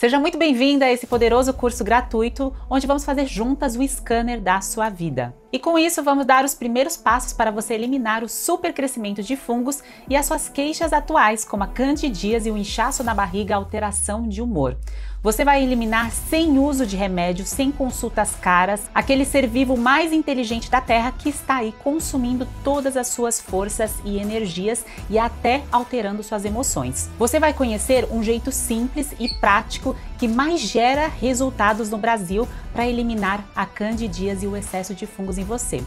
Seja muito bem-vinda a esse poderoso curso gratuito, onde vamos fazer juntas o scanner da sua vida. E com isso vamos dar os primeiros passos para você eliminar o supercrescimento de fungos e as suas queixas atuais, como a candidíase, o inchaço na barriga, a alteração de humor. Você vai eliminar sem uso de remédio, sem consultas caras, aquele ser vivo mais inteligente da Terra que está aí consumindo todas as suas forças e energias e até alterando suas emoções. Você vai conhecer um jeito simples e prático que mais gera resultados no Brasil para eliminar a candidíase e o excesso de fungos em você.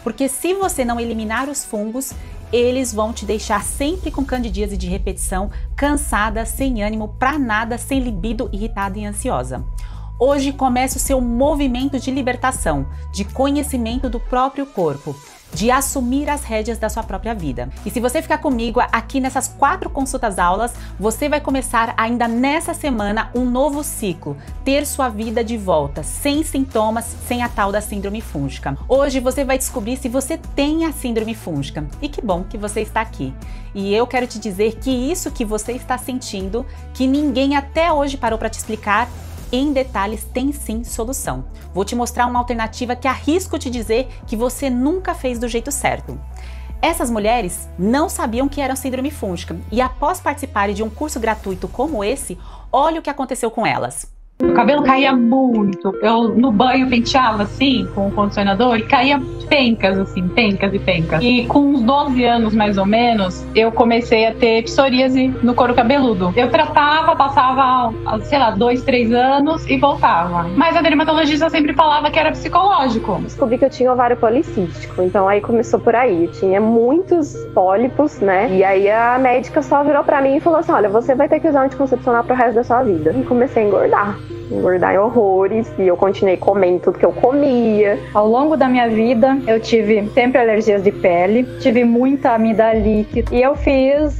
Porque se você não eliminar os fungos, eles vão te deixar sempre com candidíase de repetição, cansada, sem ânimo pra nada, sem libido, irritada e ansiosa. Hoje começa o seu movimento de libertação, de conhecimento do próprio corpo, de assumir as rédeas da sua própria vida. E se você ficar comigo aqui nessas 4 consultas aulas, você vai começar ainda nessa semana um novo ciclo, ter sua vida de volta, sem sintomas, sem a tal da síndrome fúngica. Hoje você vai descobrir se você tem a síndrome fúngica. E que bom que você está aqui. E eu quero te dizer que isso que você está sentindo, que ninguém até hoje parou para te explicar, em detalhes, tem sim solução. Vou te mostrar uma alternativa que arrisco te dizer que você nunca fez do jeito certo. Essas mulheres não sabiam que eram síndrome fúngica e após participarem de um curso gratuito como esse, olha o que aconteceu com elas. O cabelo caía muito, eu no banho penteava assim, com o condicionador, e caía pencas, assim, pencas e pencas. E com uns 12 anos, mais ou menos, eu comecei a ter psoríase no couro cabeludo. Eu tratava, passava, sei lá, 2, 3 anos e voltava. Mas a dermatologista sempre falava que era psicológico. Descobri que eu tinha ovário policístico, então aí começou por aí. Eu tinha muitos pólipos, né? E aí a médica só virou pra mim e falou assim, olha, você vai ter que usar anticoncepcional pro resto da sua vida. E comecei a engordar em horrores, e eu continuei comendo tudo que eu comia. Ao longo da minha vida, eu tive sempre alergias de pele, tive muita amidalite, e eu fiz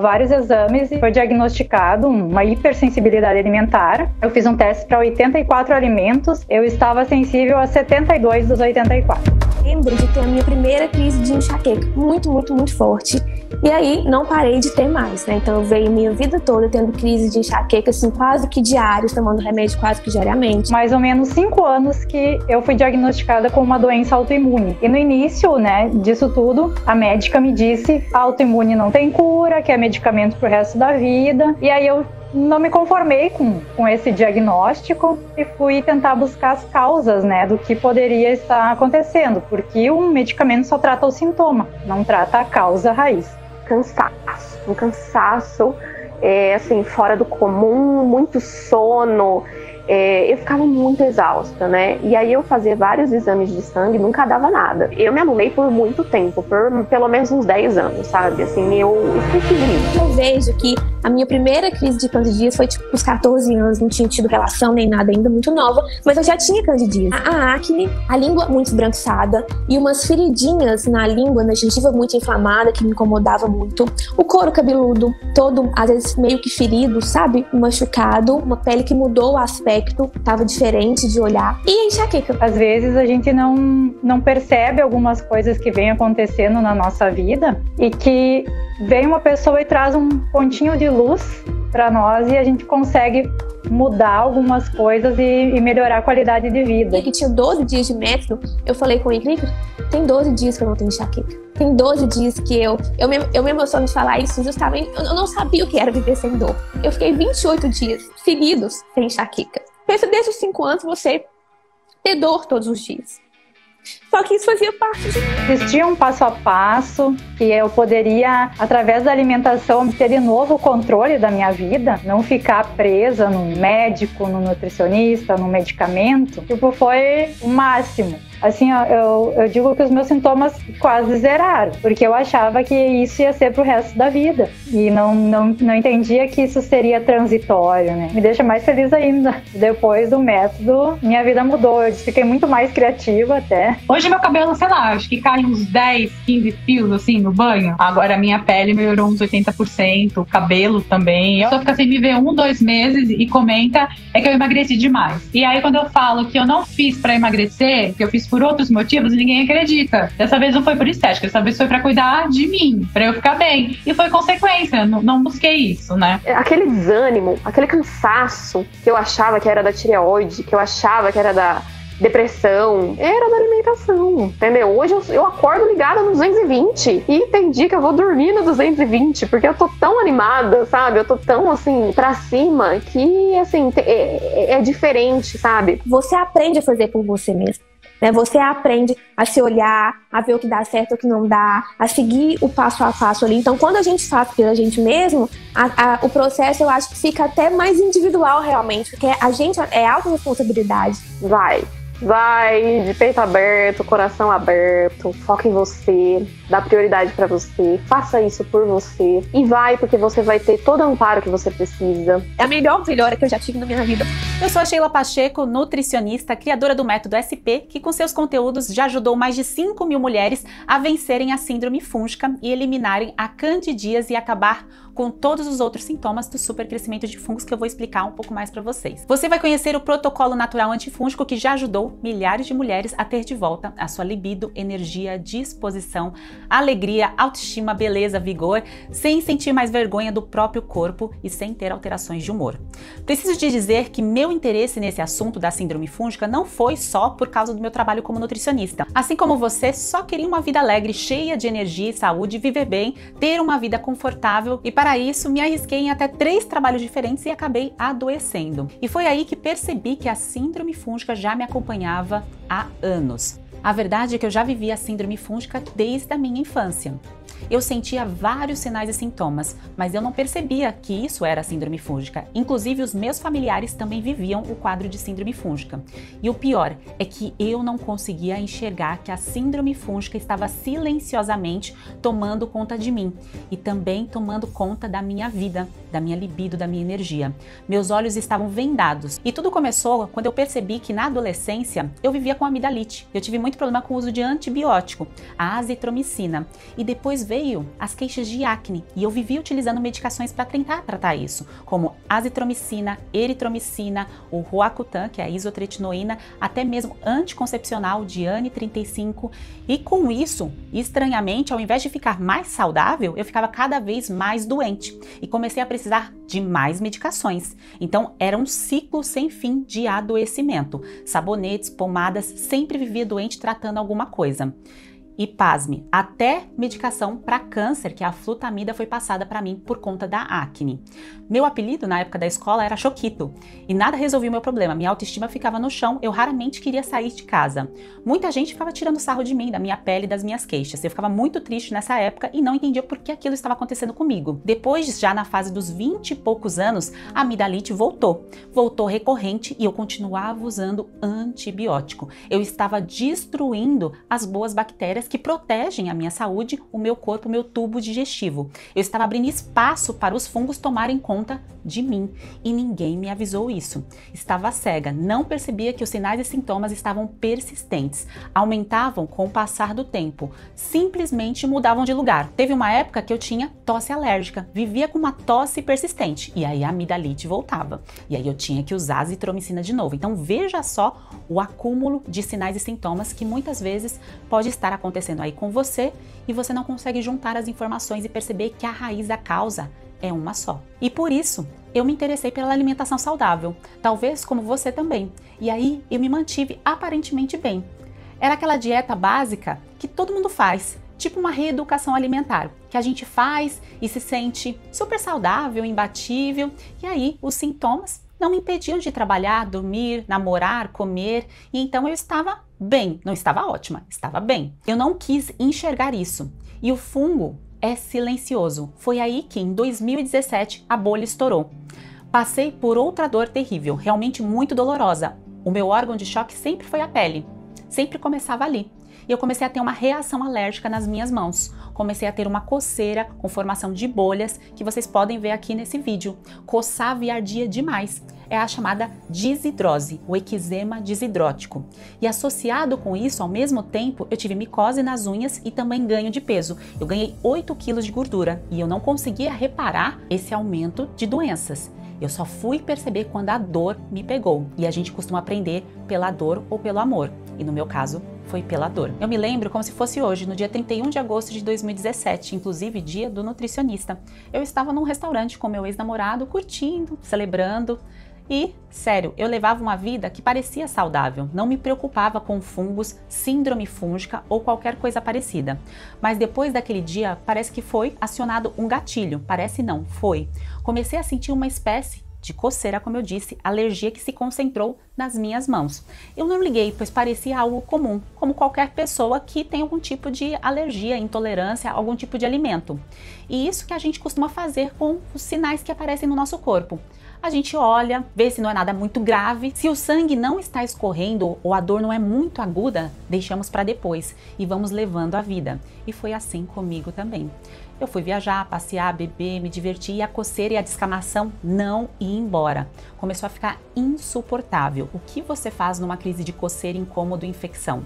vários exames e foi diagnosticado uma hipersensibilidade alimentar. Eu fiz um teste para 84 alimentos, eu estava sensível a 72 dos 84. Lembro de ter a minha primeira crise de enxaqueca, muito forte. E aí, não parei de ter mais, né? Então, eu veio minha vida toda tendo crise de enxaqueca, assim, quase que diários, tomando remédio quase que diariamente. Mais ou menos 5 anos que eu fui diagnosticada com uma doença autoimune. E no início, né, disso tudo, a médica me disse, a autoimune não tem cura, que é medicamento pro resto da vida. E aí, eu não me conformei com esse diagnóstico e fui tentar buscar as causas, né, do que poderia estar acontecendo, porque um medicamento só trata o sintoma, não trata a causa raiz. Um cansaço, assim, fora do comum, muito sono. Eu ficava muito exausta, né? E aí eu fazia vários exames de sangue, nunca dava nada. Eu me anulei por muito tempo, por pelo menos uns 10 anos, sabe? Assim, eu esqueci de mim. Eu vejo que a minha primeira crise de candidíase foi tipo uns 14 anos, não tinha tido relação nem nada, ainda muito nova, mas eu já tinha candidíase. A acne, a língua muito esbranquiçada e umas feridinhas na língua, na gengiva muito inflamada, que me incomodava muito. O couro cabeludo todo, às vezes, meio que ferido, sabe? Machucado, uma pele que mudou o aspecto, tava diferente de olhar. E a enxaqueca. Às vezes a gente não percebe algumas coisas que vêm acontecendo na nossa vida e que vem uma pessoa e traz um pontinho de luz para nós e a gente consegue mudar algumas coisas e melhorar a qualidade de vida. E que tinha 12 dias de método, eu falei com ele, tem 12 dias que eu não tenho enxaqueca. Tem 12 dias que eu me emociono de falar isso, justamente, eu não sabia o que era viver sem dor. Eu fiquei 28 dias seguidos sem enxaqueca. Pensa desde os 5 anos você ter dor todos os dias. Só que isso fazia parte de mim. Existia um passo a passo que eu poderia, através da alimentação, obter de novo o controle da minha vida, não ficar presa num médico, num nutricionista, num medicamento. Tipo, foi o máximo. Assim, eu digo que os meus sintomas quase zeraram, porque eu achava que isso ia ser pro resto da vida. E não entendia que isso seria transitório, né? Me deixa mais feliz ainda. Depois do método, minha vida mudou. Eu fiquei muito mais criativa até. Hoje meu cabelo, sei lá, acho que cai uns 10, 15 fios, assim, no banho. Agora a minha pele melhorou uns 80%, o cabelo também. A pessoa fica sem me ver 1, 2 meses e comenta que eu emagreci demais. E aí quando eu falo que eu não fiz pra emagrecer, que eu fiz por outros motivos, ninguém acredita. Dessa vez não foi por estética, dessa vez foi pra cuidar de mim, pra eu ficar bem. E foi consequência, não busquei isso, né? Aquele desânimo, aquele cansaço que eu achava que era da tireoide, que eu achava que era da depressão, era da alimentação, entendeu? Hoje eu acordo ligada no 220 e tem dia que eu vou dormir no 220, porque eu tô tão animada, sabe? Eu tô tão, assim, pra cima que, assim, é diferente, sabe? Você aprende a fazer por você mesmo. Né? Você aprende a se olhar, a ver o que dá certo e o que não dá, a seguir o passo a passo ali. Então, quando a gente faz pela gente mesmo, o processo eu acho que fica até mais individual realmente, porque a gente é autorresponsabilidade. Vai de peito aberto, coração aberto, foca em você, dá prioridade pra você, faça isso por você e vai, porque você vai ter todo o amparo que você precisa. É a melhor melhora que eu já tive na minha vida. Eu sou a Sheila Pacheco, nutricionista, criadora do Método SP, que com seus conteúdos já ajudou mais de 5.000 mulheres a vencerem a síndrome fúngica e eliminarem a candidíase e acabar com todos os outros sintomas do supercrescimento de fungos que eu vou explicar um pouco mais para vocês. Você vai conhecer o protocolo natural antifúngico que já ajudou milhares de mulheres a ter de volta a sua libido, energia, disposição, alegria, autoestima, beleza, vigor, sem sentir mais vergonha do próprio corpo e sem ter alterações de humor. Preciso te dizer que meu interesse nesse assunto da síndrome fúngica não foi só por causa do meu trabalho como nutricionista. Assim como você, só queria uma vida alegre, cheia de energia e saúde, viver bem, ter uma vida confortável e para isso me arrisquei em até 3 trabalhos diferentes e acabei adoecendo. E foi aí que percebi que a síndrome fúngica já me acompanhava há anos. A verdade é que eu já vivia a síndrome fúngica desde a minha infância. Eu sentia vários sinais e sintomas, mas eu não percebia que isso era síndrome fúngica. Inclusive, os meus familiares também viviam o quadro de síndrome fúngica. E o pior é que eu não conseguia enxergar que a síndrome fúngica estava silenciosamente tomando conta de mim e também tomando conta da minha vida, da minha libido, da minha energia. Meus olhos estavam vendados. E tudo começou quando eu percebi que na adolescência eu vivia com amidalite. Eu tive muito problema com o uso de antibiótico, a azitromicina. E depois veio as queixas de acne e eu vivia utilizando medicações para tentar tratar isso, como azitromicina, eritromicina, o Roacutan, que é a isotretinoína, até mesmo anticoncepcional, Diane 35. E com isso, estranhamente, ao invés de ficar mais saudável, eu ficava cada vez mais doente e comecei a precisar de mais medicações. Então era um ciclo sem fim de adoecimento. Sabonetes, pomadas, sempre vivia doente tratando alguma coisa. E pasme, até medicação para câncer, que é a flutamida, foi passada para mim por conta da acne. Meu apelido na época da escola era Choquito e nada resolvia o meu problema. Minha autoestima ficava no chão, eu raramente queria sair de casa. Muita gente ficava tirando sarro de mim, da minha pele e das minhas queixas. Eu ficava muito triste nessa época e não entendia por que aquilo estava acontecendo comigo. Depois, já na fase dos 20 e poucos anos, a amidalite voltou. Voltou recorrente e eu continuava usando antibiótico. Eu estava destruindo as boas bactérias que protegem a minha saúde, o meu corpo, o meu tubo digestivo. Eu estava abrindo espaço para os fungos tomarem conta de mim e ninguém me avisou isso. Estava cega, não percebia que os sinais e sintomas estavam persistentes, aumentavam com o passar do tempo, simplesmente mudavam de lugar. Teve uma época que eu tinha tosse alérgica, vivia com uma tosse persistente e aí a amidalite voltava. E aí eu tinha que usar azitromicina de novo. Então veja só o acúmulo de sinais e sintomas que muitas vezes pode estar acontecendo aí com você e você não consegue juntar as informações e perceber que a raiz da causa é uma só. E por isso eu me interessei pela alimentação saudável, talvez como você também. E aí eu me mantive aparentemente bem. Era aquela dieta básica que todo mundo faz, tipo uma reeducação alimentar, que a gente faz e se sente super saudável, imbatível, e aí os sintomas não me impediam de trabalhar, dormir, namorar, comer, e então eu estava bem, não estava ótima, estava bem. Eu não quis enxergar isso, e o fungo é silencioso. Foi aí que em 2017 a bolha estourou. Passei por outra dor terrível, realmente muito dolorosa. O meu órgão de choque sempre foi a pele, sempre começava ali. e eu comecei a ter uma reação alérgica nas minhas mãos. Comecei a ter uma coceira com formação de bolhas, que vocês podem ver aqui nesse vídeo. Coçava e ardia demais. É a chamada desidrose, o eczema desidrótico. E associado com isso, ao mesmo tempo, eu tive micose nas unhas e também ganho de peso. Eu ganhei 8 quilos de gordura e eu não conseguia reparar esse aumento de doenças. Eu só fui perceber quando a dor me pegou. E a gente costuma aprender pela dor ou pelo amor. E no meu caso, foi pela dor. Eu me lembro como se fosse hoje, no dia 31 de agosto de 2017, inclusive dia do nutricionista. Eu estava num restaurante com meu ex-namorado, curtindo, celebrando. E, sério, eu levava uma vida que parecia saudável, não me preocupava com fungos, síndrome fúngica ou qualquer coisa parecida. Mas depois daquele dia, parece que foi acionado um gatilho. Parece não, foi. Comecei a sentir uma espécie de coceira, como eu disse, alergia que se concentrou nas minhas mãos. Eu não liguei, pois parecia algo comum, como qualquer pessoa que tem algum tipo de alergia, intolerância a algum tipo de alimento. E isso que a gente costuma fazer com os sinais que aparecem no nosso corpo. A gente olha, vê se não é nada muito grave. Se o sangue não está escorrendo ou a dor não é muito aguda, deixamos para depois e vamos levando a vida. E foi assim comigo também. Eu fui viajar, passear, beber, me divertir e a coceira e a descamação não ia embora. Começou a ficar insuportável. O que você faz numa crise de coceira, incômodo e infecção?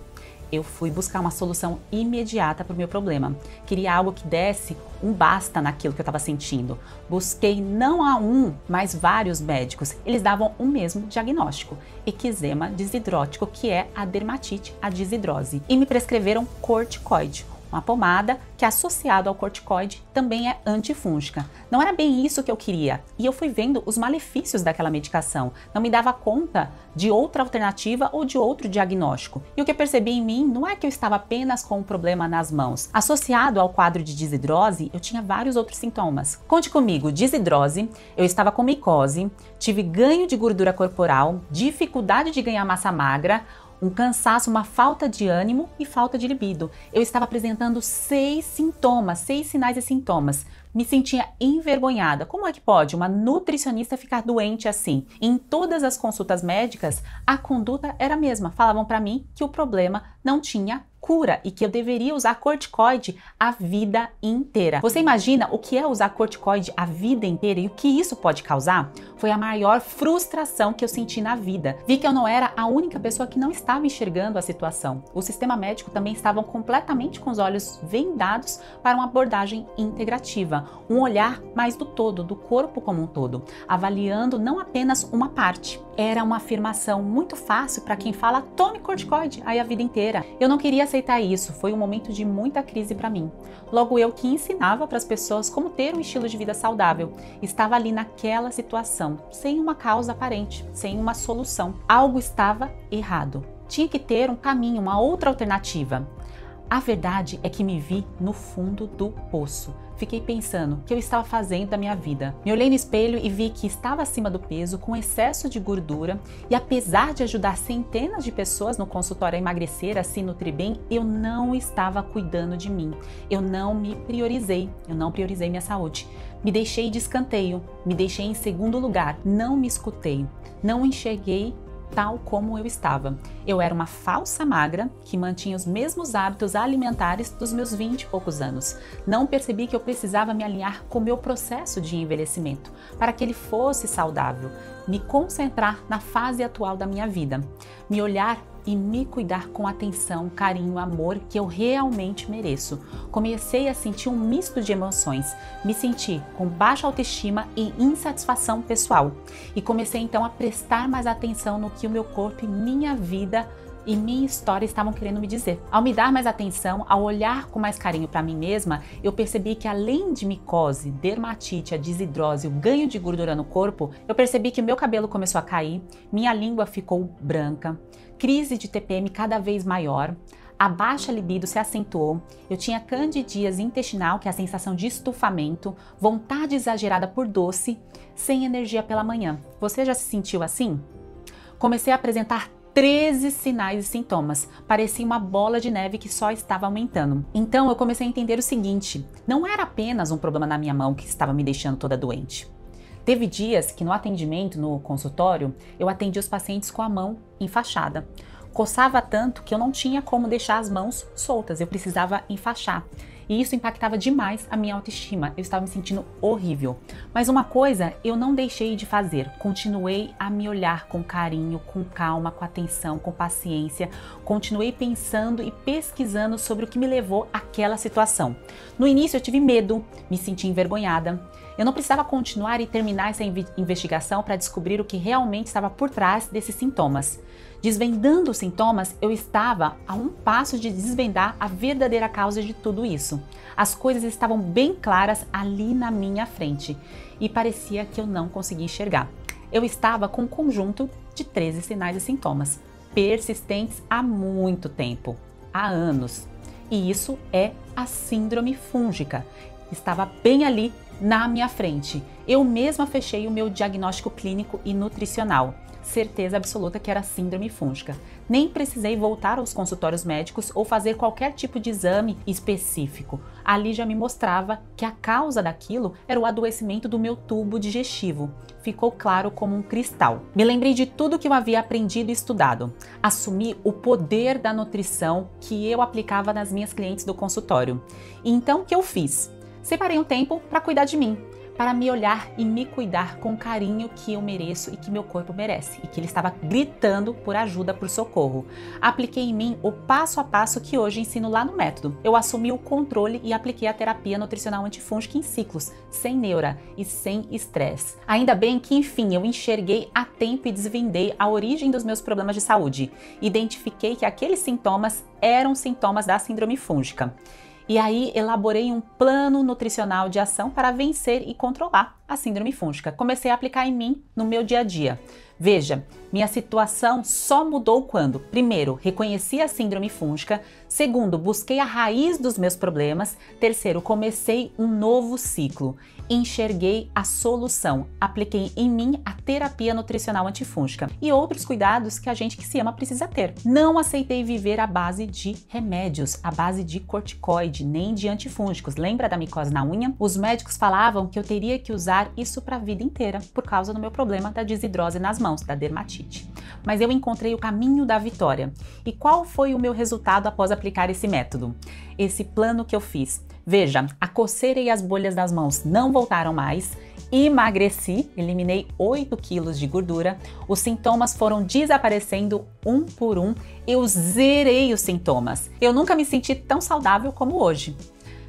Eu fui buscar uma solução imediata para o meu problema. Queria algo que desse um basta naquilo que eu estava sentindo. Busquei não a um, mas vários médicos. Eles davam o mesmo diagnóstico: eczema desidrótico, que é a dermatite, a desidrose. E me prescreveram corticoide, uma pomada que, associado ao corticoide, também é antifúngica. Não era bem isso que eu queria, e eu fui vendo os malefícios daquela medicação. Não me dava conta de outra alternativa ou de outro diagnóstico. E o que eu percebi em mim não é que eu estava apenas com um problema nas mãos. Associado ao quadro de desidrose, eu tinha vários outros sintomas. Conte comigo: desidrose, eu estava com micose, tive ganho de gordura corporal, dificuldade de ganhar massa magra, um cansaço, uma falta de ânimo e falta de libido. Eu estava apresentando 6 sintomas, 6 sinais e sintomas. Me sentia envergonhada. Como é que pode uma nutricionista ficar doente assim? Em todas as consultas médicas, a conduta era a mesma. Falavam para mim que o problema não tinha cura e que eu deveria usar corticoide a vida inteira. Você imagina o que é usar corticoide a vida inteira e o que isso pode causar? Foi a maior frustração que eu senti na vida. Vi que eu não era a única pessoa que não estava enxergando a situação. O sistema médico também estava completamente com os olhos vendados para uma abordagem integrativa, um olhar mais do todo, do corpo como um todo, avaliando não apenas uma parte. Era uma afirmação muito fácil para quem fala: tome corticoide aí a vida inteira. Eu não queria aceitar isso, foi um momento de muita crise para mim. Logo eu, que ensinava para as pessoas como ter um estilo de vida saudável, estava ali naquela situação, sem uma causa aparente, sem uma solução. Algo estava errado. Tinha que ter um caminho, uma outra alternativa. A verdade é que me vi no fundo do poço. Fiquei pensando o que eu estava fazendo da minha vida. Me olhei no espelho e vi que estava acima do peso, com excesso de gordura, e apesar de ajudar centenas de pessoas no consultório a emagrecer, a se nutrir bem, eu não estava cuidando de mim. Eu não me priorizei, eu não priorizei minha saúde. Me deixei de escanteio, me deixei em segundo lugar, não me escutei, não enxerguei tal como eu estava. Eu era uma falsa magra que mantinha os mesmos hábitos alimentares dos meus 20 e poucos anos. Não percebi que eu precisava me alinhar com o meu processo de envelhecimento para que ele fosse saudável, me concentrar na fase atual da minha vida, me olhar e me cuidar com atenção, carinho, amor que eu realmente mereço. Comecei a sentir um misto de emoções. Me senti com baixa autoestima e insatisfação pessoal. E comecei então a prestar mais atenção no que o meu corpo e minha vida e minha história estavam querendo me dizer. Ao me dar mais atenção, ao olhar com mais carinho para mim mesma, eu percebi que além de micose, dermatite, a desidrose, o ganho de gordura no corpo, eu percebi que o meu cabelo começou a cair, minha língua ficou branca, crise de TPM cada vez maior, a baixa libido se acentuou, eu tinha candidíase intestinal, que é a sensação de estufamento, vontade exagerada por doce, sem energia pela manhã. Você já se sentiu assim? Comecei a apresentar 13 sinais e sintomas. Parecia uma bola de neve que só estava aumentando. Então eu comecei a entender o seguinte: não era apenas um problema na minha mão que estava me deixando toda doente. Teve dias que no atendimento, no consultório, eu atendi os pacientes com a mão enfaixada. Coçava tanto que eu não tinha como deixar as mãos soltas, eu precisava enfaixar. E isso impactava demais a minha autoestima, eu estava me sentindo horrível. Mas uma coisa eu não deixei de fazer, continuei a me olhar com carinho, com calma, com atenção, com paciência, continuei pensando e pesquisando sobre o que me levou àquela situação. No início eu tive medo, me senti envergonhada. Eu não precisava continuar e terminar essa investigação para descobrir o que realmente estava por trás desses sintomas. Desvendando os sintomas, eu estava a um passo de desvendar a verdadeira causa de tudo isso. As coisas estavam bem claras ali na minha frente e parecia que eu não conseguia enxergar. Eu estava com um conjunto de 13 sinais e sintomas, persistentes há muito tempo, há anos. E isso é a síndrome fúngica. Estava bem ali na minha frente. Eu mesma fechei o meu diagnóstico clínico e nutricional. Certeza absoluta que era síndrome fúngica. Nem precisei voltar aos consultórios médicos ou fazer qualquer tipo de exame específico. Ali já me mostrava que a causa daquilo era o adoecimento do meu tubo digestivo. Ficou claro como um cristal. Me lembrei de tudo que eu havia aprendido e estudado. Assumi o poder da nutrição que eu aplicava nas minhas clientes do consultório. E então o que eu fiz? Separei um tempo para cuidar de mim, para me olhar e me cuidar com o carinho que eu mereço e que meu corpo merece, e que ele estava gritando por ajuda, por socorro. Apliquei em mim o passo a passo que hoje ensino lá no método. Eu assumi o controle e apliquei a terapia nutricional antifúngica em ciclos, sem neura e sem estresse. Ainda bem que, enfim, eu enxerguei a tempo e desvendei a origem dos meus problemas de saúde. Identifiquei que aqueles sintomas eram sintomas da síndrome fúngica. E aí elaborei um plano nutricional de ação para vencer e controlar a síndrome fúngica. Comecei a aplicar em mim no meu dia a dia. Veja, minha situação só mudou quando, primeiro, reconheci a síndrome fúngica, segundo, busquei a raiz dos meus problemas, terceiro, comecei um novo ciclo, enxerguei a solução, apliquei em mim a terapia nutricional antifúngica e outros cuidados que a gente que se ama precisa ter. Não aceitei viver à base de remédios, à base de corticoide, nem de antifúngicos. Lembra da micose na unha? Os médicos falavam que eu teria que usar isso para a vida inteira, por causa do meu problema da desidrose nas mãos, da dermatite. Mas eu encontrei o caminho da vitória. E qual foi o meu resultado após aplicar esse método? Esse plano que eu fiz. Veja, a coceira e as bolhas das mãos não voltaram mais, emagreci, eliminei 8 quilos de gordura, os sintomas foram desaparecendo um por um, eu zerei os sintomas. Eu nunca me senti tão saudável como hoje.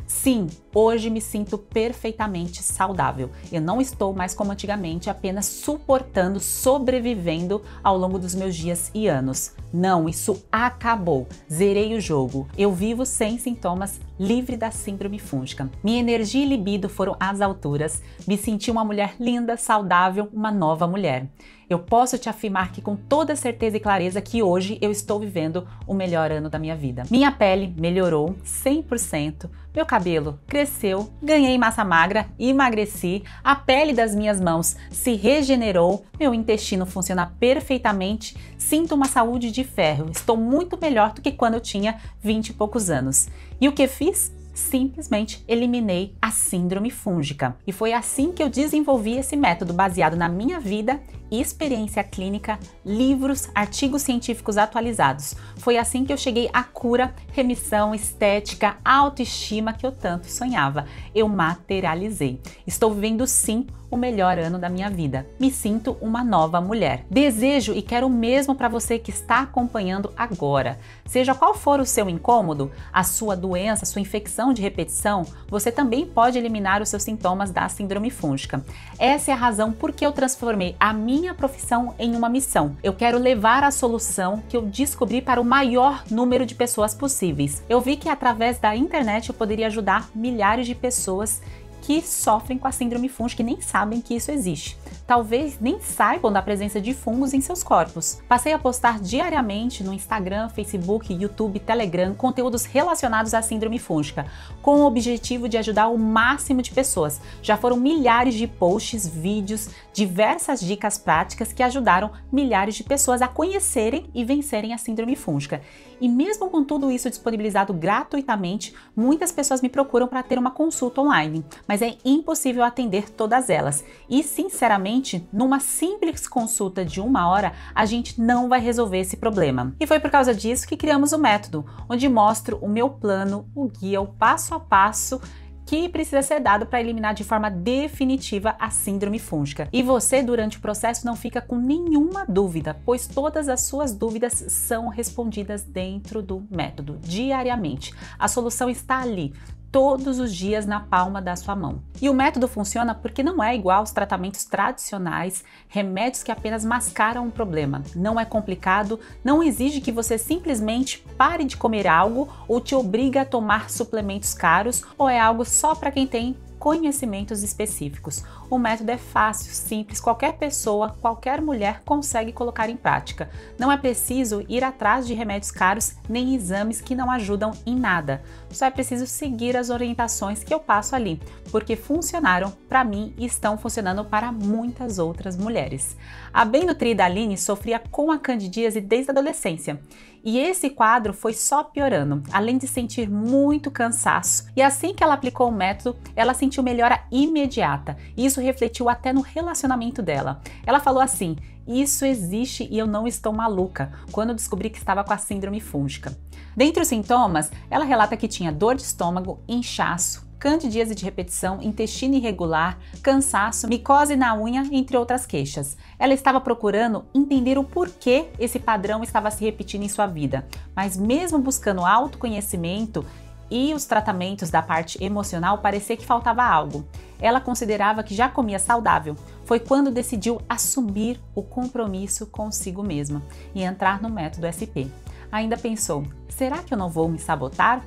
Sim, hoje me sinto perfeitamente saudável. Eu não estou mais como antigamente, apenas suportando, sobrevivendo ao longo dos meus dias e anos. Não, isso acabou. Zerei o jogo. Eu vivo sem sintomas, livre da síndrome fúngica. Minha energia e libido foram às alturas. Me senti uma mulher linda, saudável, uma nova mulher. Eu posso te afirmar que com toda certeza e clareza que hoje eu estou vivendo o melhor ano da minha vida. Minha pele melhorou 100%, meu cabelo cresceu, ganhei massa magra, emagreci, a pele das minhas mãos se regenerou, meu intestino funciona perfeitamente, sinto uma saúde de ferro, estou muito melhor do que quando eu tinha 20 e poucos anos. E o que fiz? Simplesmente eliminei a síndrome fúngica. E foi assim que eu desenvolvi esse método baseado na minha vida, experiência clínica, livros, artigos científicos atualizados. Foi assim que eu cheguei à cura, remissão, estética, autoestima que eu tanto sonhava. Eu materializei. Estou vivendo sim o melhor ano da minha vida. Me sinto uma nova mulher. Desejo e quero o mesmo para você que está acompanhando agora. Seja qual for o seu incômodo, a sua doença, a sua infecção de repetição, você também pode eliminar os seus sintomas da síndrome fúngica. Essa é a razão por que eu transformei a minha profissão em uma missão. Eu quero levar a solução que eu descobri para o maior número de pessoas possíveis. Eu vi que através da internet eu poderia ajudar milhares de pessoas que sofrem com a síndrome fúngica e nem sabem que isso existe. Talvez nem saibam da presença de fungos em seus corpos. Passei a postar diariamente no Instagram, Facebook, YouTube, Telegram, conteúdos relacionados à síndrome fúngica, com o objetivo de ajudar o máximo de pessoas. Já foram milhares de posts, vídeos, diversas dicas práticas que ajudaram milhares de pessoas a conhecerem e vencerem a síndrome fúngica. E mesmo com tudo isso disponibilizado gratuitamente, muitas pessoas me procuram para ter uma consulta online, mas é impossível atender todas elas. E, sinceramente, Obviamente, numa simples consulta de 1 hora, a gente não vai resolver esse problema. E foi por causa disso que criamos o método, onde mostro o meu plano, o guia, o passo a passo que precisa ser dado para eliminar de forma definitiva a síndrome fúngica. E você, durante o processo, não fica com nenhuma dúvida, pois todas as suas dúvidas são respondidas dentro do método, diariamente. A solução está ali, todos os dias na palma da sua mão. E o método funciona porque não é igual aos tratamentos tradicionais, remédios que apenas mascaram o problema. Não é complicado, não exige que você simplesmente pare de comer algo ou te obriga a tomar suplementos caros, ou é algo só para quem tem conhecimentos específicos. O método é fácil, simples, qualquer pessoa, qualquer mulher consegue colocar em prática. Não é preciso ir atrás de remédios caros nem exames que não ajudam em nada. Só é preciso seguir as orientações que eu passo ali, porque funcionaram para mim e estão funcionando para muitas outras mulheres. A bem nutrida Aline sofria com a candidíase desde a adolescência. E esse quadro foi só piorando, além de sentir muito cansaço. E assim que ela aplicou o método, ela sentiu melhora imediata. E isso refletiu até no relacionamento dela. Ela falou assim: "Isso existe e eu não estou maluca", quando descobri que estava com a síndrome fúngica. Dentre os sintomas, ela relata que tinha dor de estômago, inchaço, candidíase de repetição, intestino irregular, cansaço, micose na unha, entre outras queixas. Ela estava procurando entender o porquê esse padrão estava se repetindo em sua vida, mas mesmo buscando autoconhecimento e os tratamentos da parte emocional, parecia que faltava algo. Ela considerava que já comia saudável. Foi quando decidiu assumir o compromisso consigo mesma e entrar no método SP. Ainda pensou: será que eu não vou me sabotar?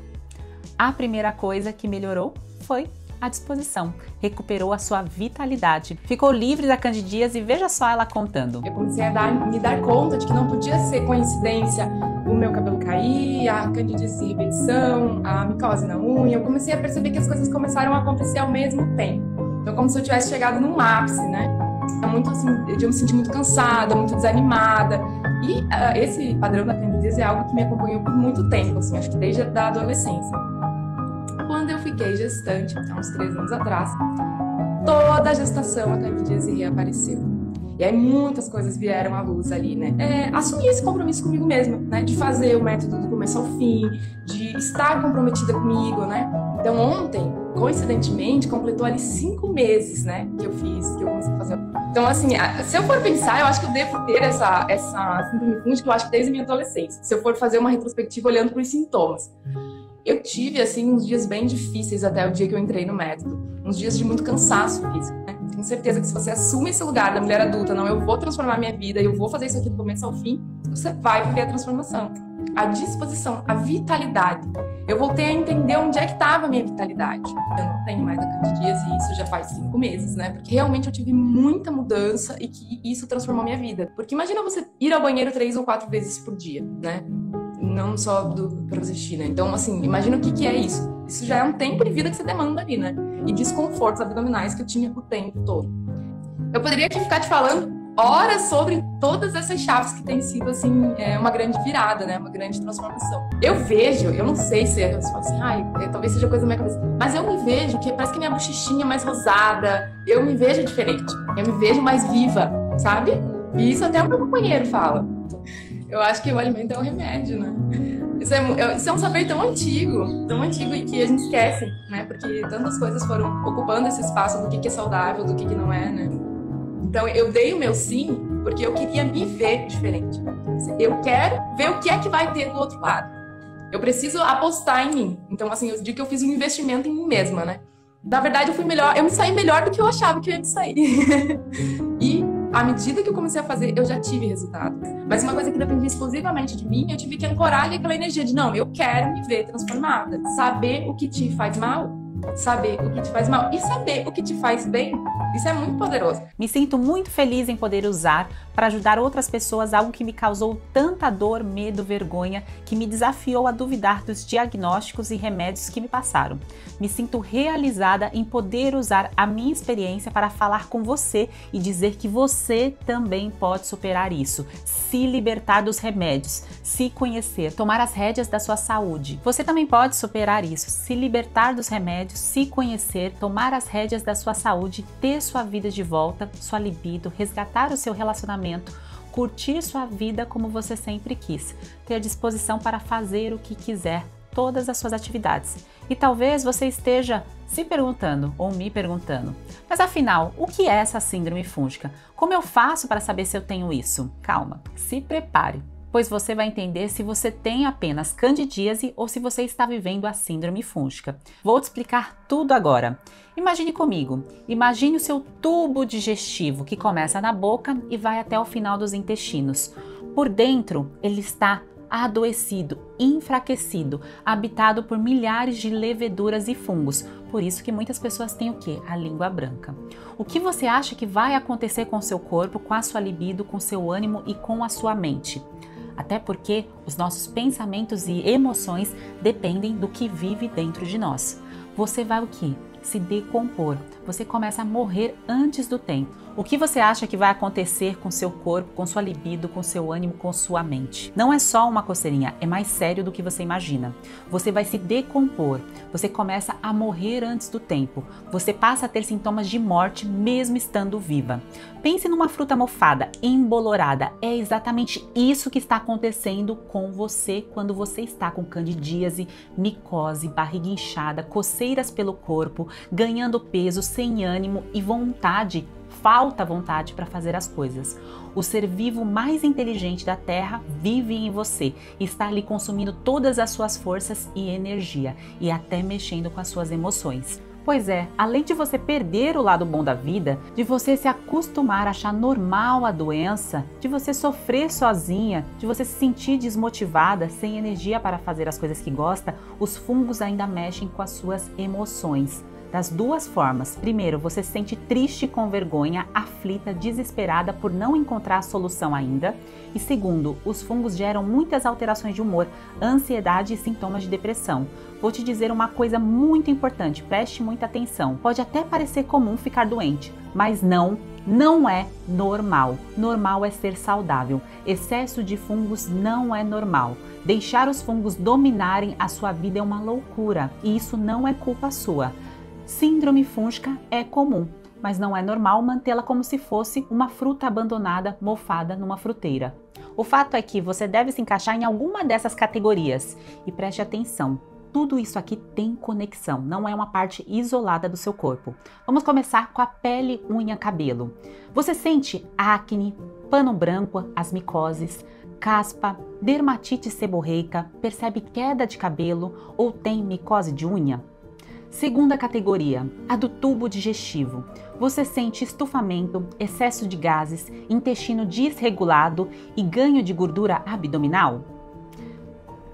A primeira coisa que melhorou foi a disposição. Recuperou a sua vitalidade. Ficou livre da candidíase e veja só ela contando. Eu comecei a me dar conta de que não podia ser coincidência o meu cabelo cair, a candidíase de repetição, a micose na unha. Eu comecei a perceber que as coisas começaram a acontecer ao mesmo tempo. Então, como se eu tivesse chegado num ápice, né? Muito assim, eu me senti muito cansada, muito desanimada. E esse padrão da candidíase é algo que me acompanhou por muito tempo, assim, acho que desde a adolescência. Quando eu fiquei gestante, há uns 3 anos atrás, toda a gestação a candidíase reapareceu. E aí muitas coisas vieram à luz ali, né? Assumir esse compromisso comigo mesma, né? De fazer o método do começo ao fim, de estar comprometida comigo, né? Então ontem, coincidentemente, completou ali 5 meses, né? Que eu comecei a fazer. Então, assim, se eu for pensar, eu acho que eu devo ter essa síndrome fúngica, eu acho que desde a minha adolescência. Se eu for fazer uma retrospectiva olhando para os sintomas. Eu tive, assim, uns dias bem difíceis até o dia que eu entrei no método. Uns dias de muito cansaço físico, né? Tenho certeza que se você assume esse lugar da mulher adulta, não, eu vou transformar minha vida, eu vou fazer isso aqui do começo ao fim, você vai viver a transformação. A disposição, a vitalidade. Eu voltei a entender onde é que estava a minha vitalidade. Eu não tenho mais a candidíase e isso já faz 5 meses, né? Porque realmente eu tive muita mudança e que isso transformou minha vida. Porque imagina você ir ao banheiro 3 ou 4 vezes por dia, né? Não só para existir, né? Então, assim, imagina o que é isso. Isso já é um tempo de vida que você demanda ali, né? E desconfortos abdominais que eu tinha o tempo todo. Eu poderia aqui ficar te falando horas sobre todas essas chaves que tem sido, assim, uma grande virada, né? Uma grande transformação. Eu vejo, eu não sei se você fala assim, talvez seja coisa da minha cabeça, mas eu me vejo que parece que minha bochechinha é mais rosada, eu me vejo diferente, eu me vejo mais viva, sabe? E isso até o meu companheiro fala. Eu acho que o alimento é um remédio, né? Isso é um saber tão antigo e que a gente esquece, né? Porque tantas coisas foram ocupando esse espaço do que é saudável, do que não é, né? Então, eu dei o meu sim porque eu queria me ver diferente. Eu quero ver o que é que vai ter do outro lado. Eu preciso apostar em mim. Então, assim, eu digo que eu fiz um investimento em mim mesma, né? Na verdade, eu me saí melhor do que eu achava que eu ia me sair. E à medida que eu comecei a fazer, eu já tive resultado. Mas uma coisa que dependia exclusivamente de mim, eu tive que ancorar ali aquela energia de, não, eu quero me ver transformada. Saber o que te faz mal, saber o que te faz mal e saber o que te faz bem, isso é muito poderoso. Me sinto muito feliz em poder usar para ajudar outras pessoas, algo que me causou tanta dor, medo, vergonha, que me desafiou a duvidar dos diagnósticos e remédios que me passaram. Me sinto realizada em poder usar a minha experiência para falar com você e dizer que você também pode superar isso, se libertar dos remédios, se conhecer, tomar as rédeas da sua saúde. Você também pode superar isso, se libertar dos remédios, se conhecer, tomar as rédeas da sua saúde, ter sua vida de volta, sua libido, resgatar o seu relacionamento, curtir sua vida como você sempre quis, ter disposição para fazer o que quiser, todas as suas atividades. E talvez você esteja se perguntando ou me perguntando, mas afinal, o que é essa síndrome fúngica? Como eu faço para saber se eu tenho isso? Calma, se prepare, pois você vai entender se você tem apenas candidíase ou se você está vivendo a síndrome fúngica. Vou te explicar tudo agora. Imagine comigo, imagine o seu tubo digestivo que começa na boca e vai até o final dos intestinos. Por dentro, ele está adoecido, enfraquecido, habitado por milhares de leveduras e fungos. Por isso que muitas pessoas têm o quê? A língua branca. O que você acha que vai acontecer com o seu corpo, com a sua libido, com o seu ânimo e com a sua mente? Até porque os nossos pensamentos e emoções dependem do que vive dentro de nós. Você vai o quê? Se decompor. Você começa a morrer antes do tempo. O que você acha que vai acontecer com seu corpo, com sua libido, com seu ânimo, com sua mente? Não é só uma coceirinha, é mais sério do que você imagina. Você vai se decompor, você começa a morrer antes do tempo. Você passa a ter sintomas de morte mesmo estando viva. Pense numa fruta mofada, embolorada. É exatamente isso que está acontecendo com você quando você está com candidíase, micose, barriga inchada, coceiras pelo corpo, ganhando peso, sem ânimo e vontade. Falta vontade para fazer as coisas. O ser vivo mais inteligente da Terra vive em você e está ali consumindo todas as suas forças e energia e até mexendo com as suas emoções. Pois é, além de você perder o lado bom da vida, de você se acostumar a achar normal a doença, de você sofrer sozinha, de você se sentir desmotivada, sem energia para fazer as coisas que gosta, os fungos ainda mexem com as suas emoções. Das duas formas. Primeiro, você se sente triste, com vergonha, aflita, desesperada por não encontrar a solução ainda. E segundo, os fungos geram muitas alterações de humor, ansiedade e sintomas de depressão. Vou te dizer uma coisa muito importante, preste muita atenção. Pode até parecer comum ficar doente, mas não é normal. Normal é ser saudável. Excesso de fungos não é normal. Deixar os fungos dominarem a sua vida é uma loucura e isso não é culpa sua. Síndrome fúngica é comum, mas não é normal mantê-la como se fosse uma fruta abandonada, mofada numa fruteira. O fato é que você deve se encaixar em alguma dessas categorias. E preste atenção, tudo isso aqui tem conexão, não é uma parte isolada do seu corpo. Vamos começar com a pele, unha, cabelo. Você sente acne, pano branco, as micoses, caspa, dermatite seborreica, percebe queda de cabelo ou tem micose de unha? Segunda categoria, a do tubo digestivo. Você sente estufamento, excesso de gases, intestino desregulado e ganho de gordura abdominal?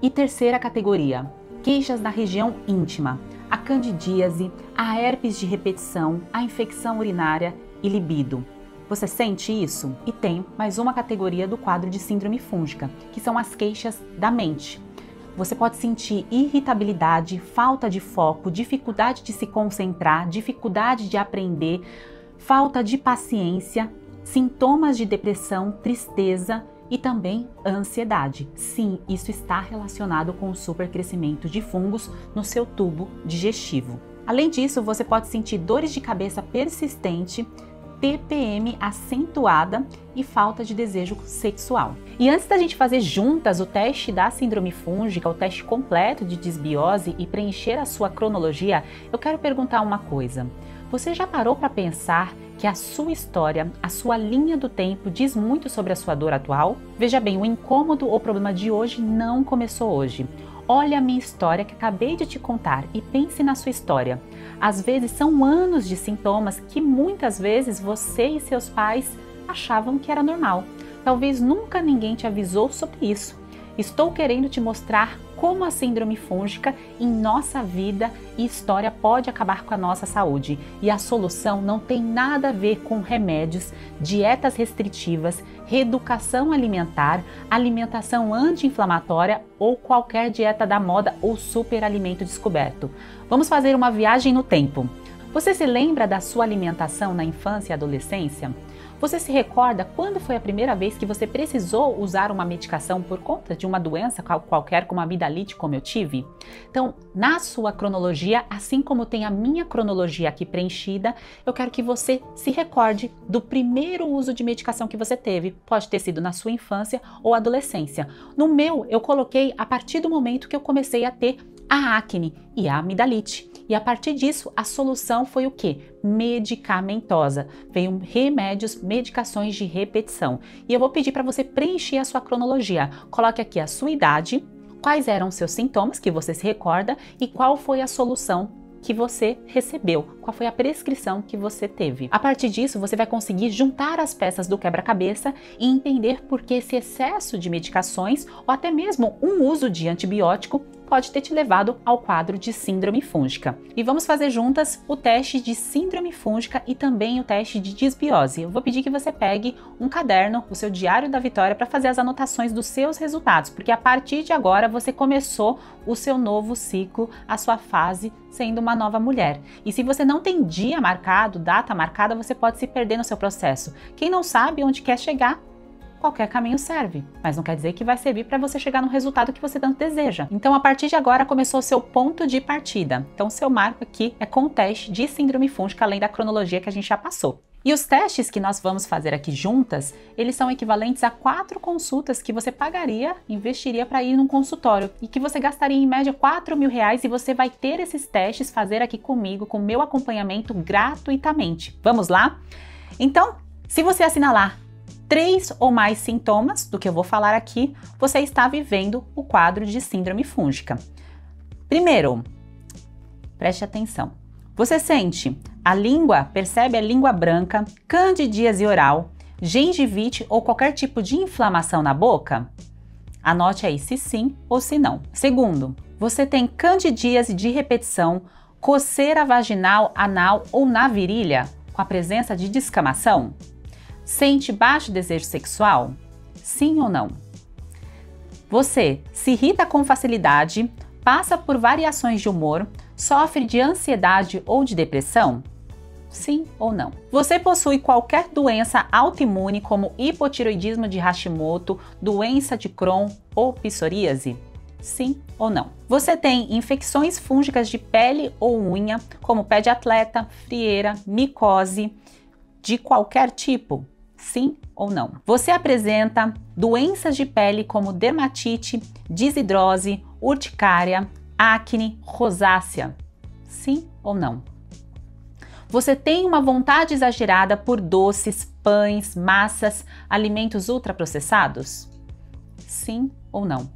E terceira categoria, queixas na região íntima, a candidíase, a herpes de repetição, a infecção urinária e libido. Você sente isso? E tem mais uma categoria do quadro de síndrome fúngica, que são as queixas da mente. Você pode sentir irritabilidade, falta de foco, dificuldade de se concentrar, dificuldade de aprender, falta de paciência, sintomas de depressão, tristeza e também ansiedade. Sim, isso está relacionado com o supercrescimento de fungos no seu tubo digestivo. Além disso, você pode sentir dores de cabeça persistente, TPM acentuada e falta de desejo sexual. E antes da gente fazer juntas o teste da síndrome fúngica, o teste completo de disbiose e preencher a sua cronologia, eu quero perguntar uma coisa. Você já parou para pensar que a sua história, a sua linha do tempo diz muito sobre a sua dor atual? Veja bem, o incômodo ou problema de hoje não começou hoje. Olha a minha história que acabei de te contar e pense na sua história. Às vezes são anos de sintomas que muitas vezes você e seus pais achavam que era normal. Talvez nunca ninguém te avisou sobre isso. Estou querendo te mostrar como a síndrome fúngica em nossa vida e história pode acabar com a nossa saúde. E a solução não tem nada a ver com remédios, dietas restritivas, reeducação alimentar, alimentação anti-inflamatória ou qualquer dieta da moda ou superalimento descoberto. Vamos fazer uma viagem no tempo. Você se lembra da sua alimentação na infância e adolescência? Você se recorda quando foi a primeira vez que você precisou usar uma medicação por conta de uma doença qualquer, como a amidalite, como eu tive? Então, na sua cronologia, assim como tem a minha cronologia aqui preenchida, eu quero que você se recorde do primeiro uso de medicação que você teve. Pode ter sido na sua infância ou adolescência. No meu, eu coloquei a partir do momento que eu comecei a ter a acne e a amidalite. E a partir disso, a solução foi o quê? Medicamentosa. Veio remédios, medicações de repetição. E eu vou pedir para você preencher a sua cronologia. Coloque aqui a sua idade, quais eram os seus sintomas que você se recorda e qual foi a solução que você recebeu, qual foi a prescrição que você teve. A partir disso, você vai conseguir juntar as peças do quebra-cabeça e entender por que esse excesso de medicações ou até mesmo um uso de antibiótico pode ter te levado ao quadro de síndrome fúngica. E vamos fazer juntas o teste de síndrome fúngica e também o teste de disbiose. Eu vou pedir que você pegue um caderno, o seu diário da vitória, para fazer as anotações dos seus resultados, porque a partir de agora você começou o seu novo ciclo, a sua fase sendo uma nova mulher. E se você não tem dia marcado, data marcada, você pode se perder no seu processo. Quem não sabe onde quer chegar, qualquer caminho serve, mas não quer dizer que vai servir para você chegar no resultado que você tanto deseja. Então, a partir de agora, começou o seu ponto de partida. Então, o seu marco aqui é com o teste de síndrome fúngica, além da cronologia que a gente já passou. E os testes que nós vamos fazer aqui juntas, eles são equivalentes a 4 consultas que você pagaria, investiria para ir num consultório e que você gastaria em média R$4.000 e você vai ter esses testes fazer aqui comigo, com meu acompanhamento gratuitamente. Vamos lá? Então, se você assinalar 3 ou mais sintomas do que eu vou falar aqui, você está vivendo o quadro de síndrome fúngica. Primeiro, preste atenção. Você sente a língua, percebe a língua branca, candidíase oral, gengivite ou qualquer tipo de inflamação na boca? Anote aí se sim ou se não. Segundo, você tem candidíase de repetição, coceira vaginal, anal ou na virilha, com a presença de descamação? Sente baixo desejo sexual? Sim ou não? Você se irrita com facilidade, passa por variações de humor, sofre de ansiedade ou de depressão? Sim ou não? Você possui qualquer doença autoimune como hipotireoidismo de Hashimoto, doença de Crohn ou psoríase? Sim ou não? Você tem infecções fúngicas de pele ou unha, como pé de atleta, frieira, micose, de qualquer tipo? Sim ou não? Você apresenta doenças de pele como dermatite, desidrose, urticária, acne, rosácea? Sim ou não? Você tem uma vontade exagerada por doces, pães, massas, alimentos ultraprocessados? Sim ou não?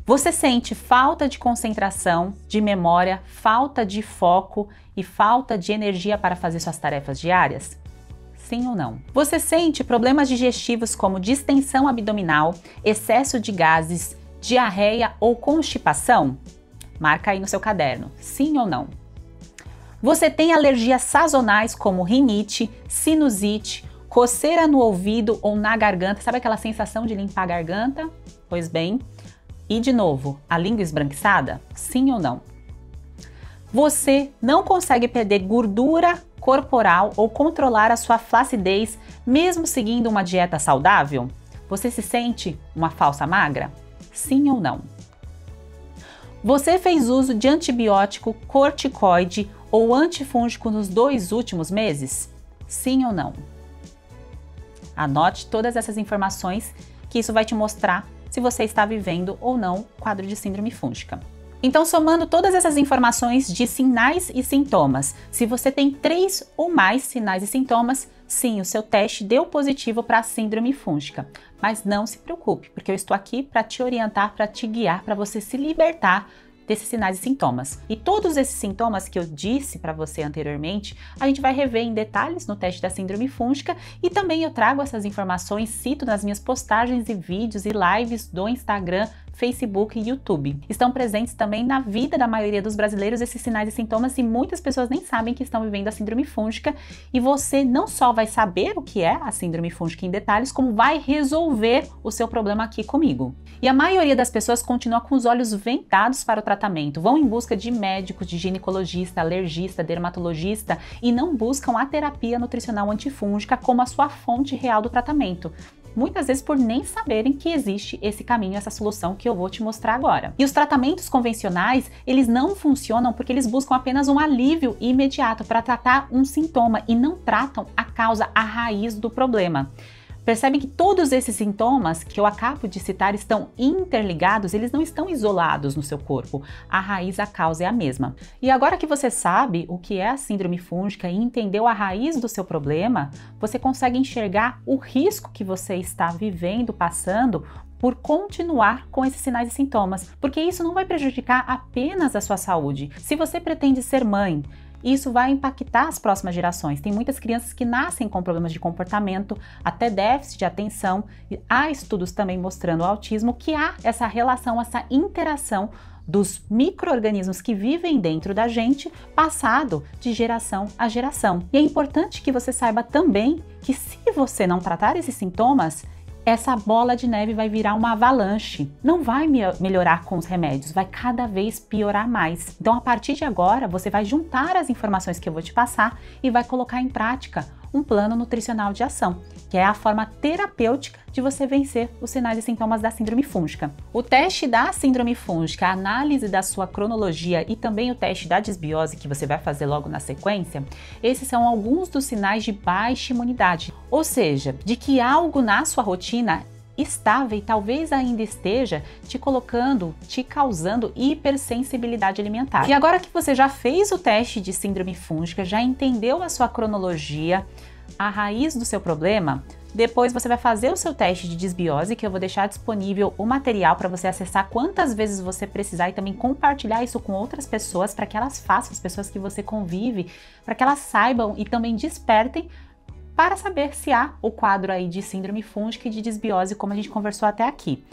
Você sente falta de concentração, de memória, falta de foco e falta de energia para fazer suas tarefas diárias? Sim ou não? Você sente problemas digestivos como distensão abdominal, excesso de gases, diarreia ou constipação? Marca aí no seu caderno, sim ou não? Você tem alergias sazonais como rinite, sinusite, coceira no ouvido ou na garganta? Sabe aquela sensação de limpar a garganta? Pois bem, e de novo, a língua esbranquiçada? Sim ou não? Você não consegue perder gordura corporal ou controlar a sua flacidez mesmo seguindo uma dieta saudável? Você se sente uma falsa magra? Sim ou não? Você fez uso de antibiótico, corticoide ou antifúngico nos 2 últimos meses? Sim ou não? Anote todas essas informações que isso vai te mostrar se você está vivendo ou não quadro de síndrome fúngica. Então, somando todas essas informações de sinais e sintomas, se você tem 3 ou mais sinais e sintomas, sim, o seu teste deu positivo para a síndrome fúngica. Mas não se preocupe, porque eu estou aqui para te orientar, para te guiar, para você se libertar desses sinais e sintomas. E todos esses sintomas que eu disse para você anteriormente, a gente vai rever em detalhes no teste da síndrome fúngica, e também eu trago essas informações, cito nas minhas postagens e vídeos e lives do Instagram, Facebook e YouTube. Estão presentes também na vida da maioria dos brasileiros esses sinais e sintomas, e muitas pessoas nem sabem que estão vivendo a síndrome fúngica, e você não só vai saber o que é a síndrome fúngica em detalhes, como vai resolver o seu problema aqui comigo. E a maioria das pessoas continua com os olhos vendados para o tratamento, vão em busca de médicos, de ginecologista, alergista, dermatologista, e não buscam a terapia nutricional antifúngica como a sua fonte real do tratamento. Muitas vezes por nem saberem que existe esse caminho, essa solução que eu vou te mostrar agora. E os tratamentos convencionais, eles não funcionam porque eles buscam apenas um alívio imediato para tratar um sintoma e não tratam a causa, a raiz do problema. Percebem que todos esses sintomas que eu acabo de citar estão interligados, eles não estão isolados no seu corpo. A raiz, a causa é a mesma. E agora que você sabe o que é a síndrome fúngica e entendeu a raiz do seu problema, você consegue enxergar o risco que você está vivendo, passando, por continuar com esses sinais e sintomas, porque isso não vai prejudicar apenas a sua saúde. Se você pretende ser mãe, isso vai impactar as próximas gerações. Tem muitas crianças que nascem com problemas de comportamento, até déficit de atenção. Há estudos também mostrando o autismo, que há essa relação, essa interação dos micro-organismos que vivem dentro da gente, passado de geração a geração. E é importante que você saiba também que se você não tratar esses sintomas, essa bola de neve vai virar uma avalanche. Não vai melhorar com os remédios, vai cada vez piorar mais. Então, a partir de agora, você vai juntar as informações que eu vou te passar e vai colocar em prática um plano nutricional de ação, que é a forma terapêutica de você vencer os sinais e sintomas da síndrome fúngica. O teste da síndrome fúngica, a análise da sua cronologia e também o teste da disbiose, que você vai fazer logo na sequência, esses são alguns dos sinais de baixa imunidade, ou seja, de que algo na sua rotina estava e talvez ainda esteja te colocando, te causando hipersensibilidade alimentar. E agora que você já fez o teste de síndrome fúngica, já entendeu a sua cronologia, a raiz do seu problema, depois você vai fazer o seu teste de disbiose, que eu vou deixar disponível o material para você acessar quantas vezes você precisar e também compartilhar isso com outras pessoas para que elas façam, as pessoas que você convive, para que elas saibam e também despertem para saber se há o quadro aí de síndrome fúngica e de disbiose, como a gente conversou até aqui.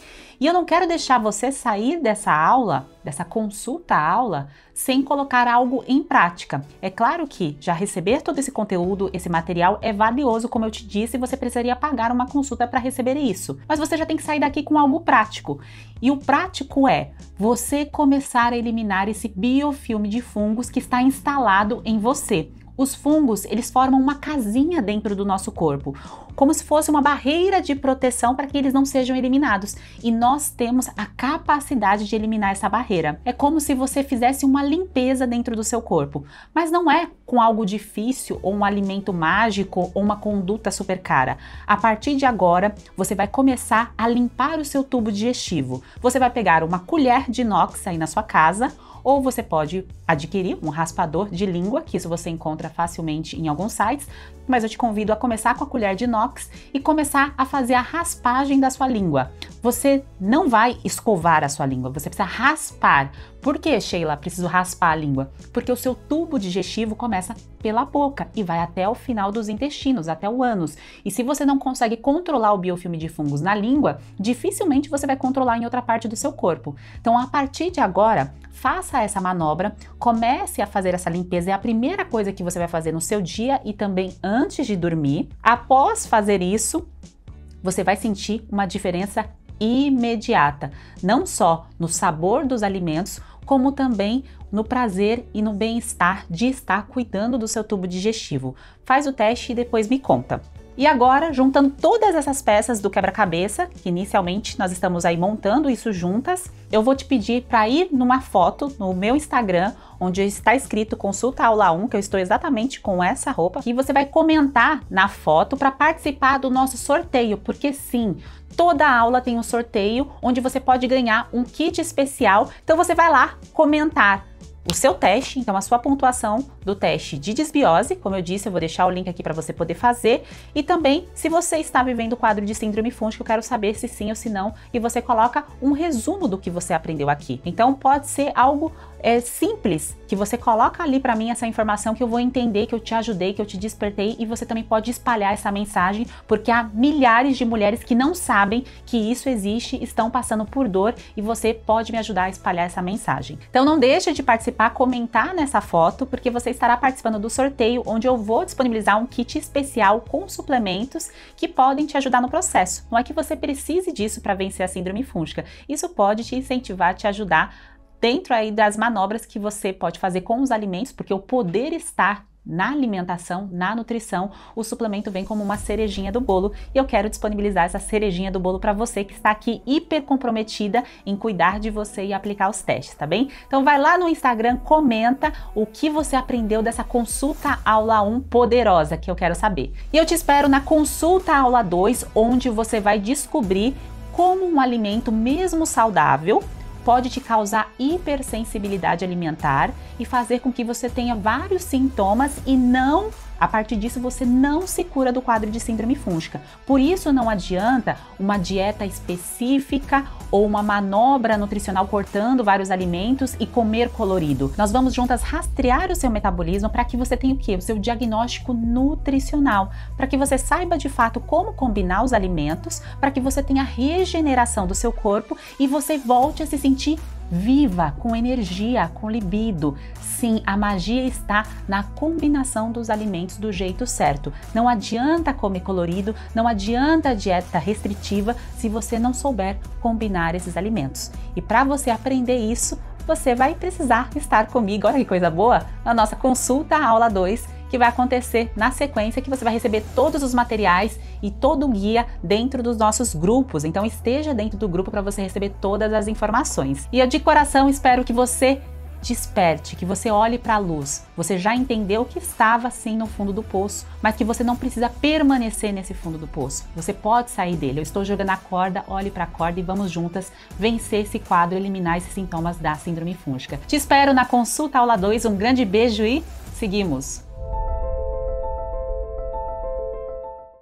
E eu não quero deixar você sair dessa aula, dessa consulta-aula, sem colocar algo em prática. É claro que já receber todo esse conteúdo, esse material é valioso, como eu te disse, você precisaria pagar uma consulta para receber isso. Mas você já tem que sair daqui com algo prático. E o prático é você começar a eliminar esse biofilme de fungos que está instalado em você. Os fungos, eles formam uma casinha dentro do nosso corpo, como se fosse uma barreira de proteção para que eles não sejam eliminados. E nós temos a capacidade de eliminar essa barreira. É como se você fizesse uma limpeza dentro do seu corpo, mas não é com algo difícil ou um alimento mágico ou uma conduta super cara. A partir de agora, você vai começar a limpar o seu tubo digestivo. Você vai pegar uma colher de inox aí na sua casa, ou você pode adquirir um raspador de língua, que isso você encontra facilmente em alguns sites, mas eu te convido a começar com a colher de inox e começar a fazer a raspagem da sua língua. Você não vai escovar a sua língua, você precisa raspar. Por que, Sheila, preciso raspar a língua? Porque o seu tubo digestivo começa pela boca e vai até o final dos intestinos, até o ânus. E se você não consegue controlar o biofilme de fungos na língua, dificilmente você vai controlar em outra parte do seu corpo. Então, a partir de agora, faça essa manobra, comece a fazer essa limpeza. É a primeira coisa que você vai fazer no seu dia e também antes de dormir. Após fazer isso, você vai sentir uma diferença imediata, não só no sabor dos alimentos, como também no prazer e no bem-estar de estar cuidando do seu tubo digestivo. Faz o teste e depois me conta. E agora, juntando todas essas peças do quebra-cabeça, que inicialmente nós estamos aí montando isso juntas, eu vou te pedir para ir numa foto no meu Instagram, onde está escrito Consulta Aula 1, que eu estou exatamente com essa roupa, e você vai comentar na foto para participar do nosso sorteio, porque sim, toda aula tem um sorteio onde você pode ganhar um kit especial. Então você vai lá comentar o seu teste, então a sua pontuação do teste de desbiose, como eu disse, eu vou deixar o link aqui para você poder fazer, e também se você está vivendo o quadro de síndrome fúngica, eu quero saber se sim ou se não, e você coloca um resumo do que você aprendeu aqui. Então pode ser algo simples, que você coloca ali para mim essa informação que eu vou entender, que eu te ajudei, que eu te despertei, e você também pode espalhar essa mensagem, porque há milhares de mulheres que não sabem que isso existe, estão passando por dor, e você pode me ajudar a espalhar essa mensagem. Então não deixe de participar, comentar nessa foto, porque você estará participando do sorteio, onde eu vou disponibilizar um kit especial com suplementos que podem te ajudar no processo. Não é que você precise disso para vencer a síndrome fúngica, isso pode te incentivar, te ajudar dentro aí das manobras que você pode fazer com os alimentos, porque o poder está na alimentação, na nutrição. O suplemento vem como uma cerejinha do bolo, e eu quero disponibilizar essa cerejinha do bolo para você que está aqui hiper comprometida em cuidar de você e aplicar os testes, tá bem? Então vai lá no Instagram, comenta o que você aprendeu dessa consulta aula 1 poderosa, que eu quero saber. E eu te espero na consulta aula 2, onde você vai descobrir como um alimento mesmo saudável pode te causar hipersensibilidade alimentar e fazer com que você tenha vários sintomas e não, a partir disso, você não se cura do quadro de síndrome fúngica. Por isso não adianta uma dieta específica ou uma manobra nutricional cortando vários alimentos e comer colorido. Nós vamos juntas rastrear o seu metabolismo para que você tenha o quê? O seu diagnóstico nutricional, para que você saiba de fato como combinar os alimentos, para que você tenha a regeneração do seu corpo e você volte a se sentir viva, com energia, com libido. Sim, a magia está na combinação dos alimentos do jeito certo. Não adianta comer colorido, não adianta dieta restritiva se você não souber combinar esses alimentos. E para você aprender isso, você vai precisar estar comigo, olha que coisa boa, na nossa consulta aula 2, que vai acontecer na sequência, que você vai receber todos os materiais e todo o guia dentro dos nossos grupos. Então esteja dentro do grupo para você receber todas as informações. E eu de coração espero que você desperte, que você olhe para a luz. Você já entendeu que estava sim no fundo do poço, mas que você não precisa permanecer nesse fundo do poço. Você pode sair dele. Eu estou jogando a corda, olhe para a corda e vamos juntas vencer esse quadro, eliminar esses sintomas da síndrome fúngica. Te espero na consulta aula 2. Um grande beijo e seguimos!